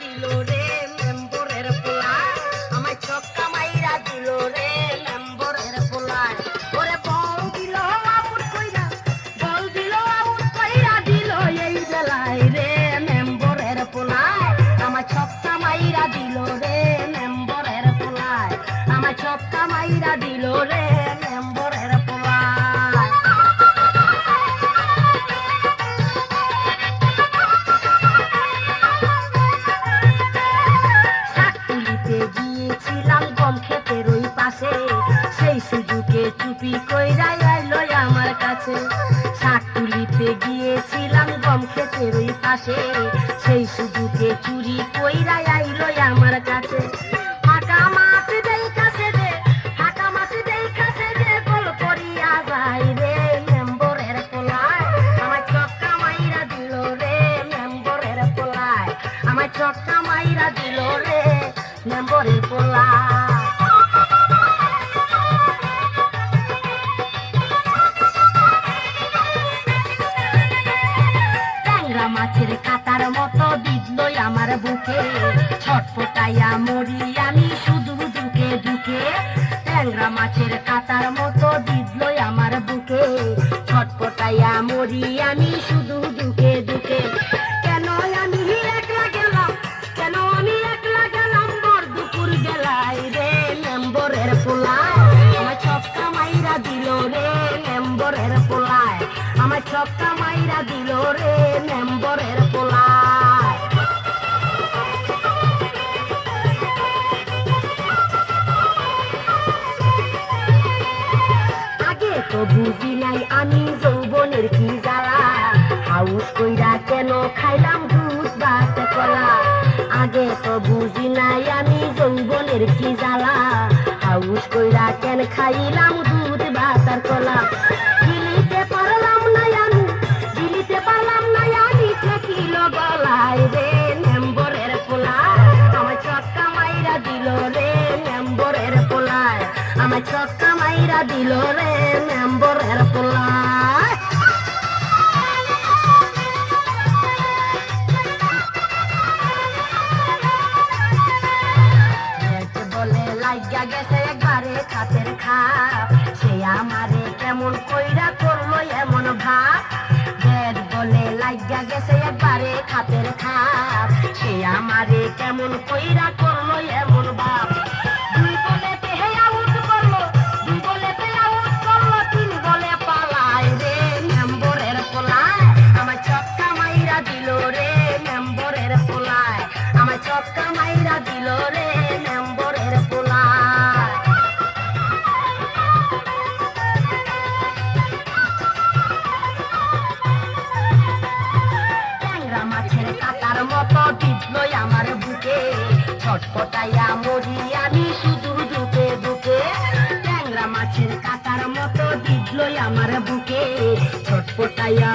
দিল রে মেম্বরের পোলায়, আমায় ছক্কা মাইরা দিল রে মেম্বরের পোলায়। ওরে বল দিল আউট কইরা, বল দিল আউট কইরা দিল এই বেলায় রে মেম্বরের পোলায়, আমায় ছক্কা মাইরা দিল রে মেম্বরের পোলায়, আমায় ছক্কা মাইরা দিল রে মেম্বরের পোলায়। গিয়েছিলাম গম ক্ষেতের ওই পাশে, সেই সুযোগে চুপি কইরা আইলো আমার কাছে। শাক তুলিতে গিয়েছিলাম গম ক্ষেতের ওই পাশে, সেই সুযোগে চুরি কইরা আইলো আমার কাছে। ফাঁকা মাঠ দেখাছে দে, ফাঁকা মাঠ দেখাছে দে, গোল করিয়া যায় রে মেম্বরের পোলায়, আমার ছক্কা মাইরা দিল রে মেম্বরের পোলায়, আমার ছক্কা মাইরা দিল রে মেম্বরের পোলায়। ট্যাংরা মাছের কাটার মতো দিল আমার বুকে, ছটফটাইয়া মরি আমি শুধু দুকে দুকে। ট্যাংরা মাছের কাটার মতো দিল আমার বুকে, ছটফটাইয়া মরি আমি শুধু দুকে দুকে। কেন আমি একলা গেলাম, কেন আমি একলা গেলাম বর দুপুর বেলায় রে মেম্বরের পোলায়, আমার ছক্কা মাইরা দিল রে মেম্বরের পোলায়, আমার ছক্কা মাইরা দিল রে মেম্বরের পোলায়। আগে তো বুঝি নাই আমি যৌবনের কি জ্বালা, হাউস কইরা কেন খাইলাম দুধ ভাত কলা। আগে তো বুঝি নাই আমি যৌবনের কি জ্বালা, হাউস কইরা কেন খাইলাম দুধ ভাত আর কলা। গিলিতে পারলাম না আমি, গিলিতে পারলাম না আমি, ঠেকিল গলায় রে মেম্বরের পোলায়, আমার ছক্কা মাইরা দিল রে মেম্বরের পোলায়, আমার ছক্কা মাইরা দিল রে মেম্বরের পোলায়। বলে লাইগা গেছে একবারে খাতের খাপ, সে আমারে কেমন কইরা করলো এমন ভাব। ব্যাট বলে লাইগা গেছে একবারে খাতের খাপ, সে আমারে কেমন কইরা করলো এমন ভাব। দুই বলেতে হে আউট করলো, দুই বলেতে আউট করলো, তিন বলে পালায় রে মেম্বরের পোলায়, আমার ছক্কা মাইরা দিল রে মেম্বরের পোলায়, আমার ছক্কা মাইরা দিল রে মেম্বরের পোলায়। ট্যাংরা মাছের কাটার মতো দিল আমার বুকে, ছটফটাইয়া মরি আমি শুধু দুকে দুকে। ট্যাংরা মাছের কাটার মতো দিল আমার বুকে, ছটফটাইয়া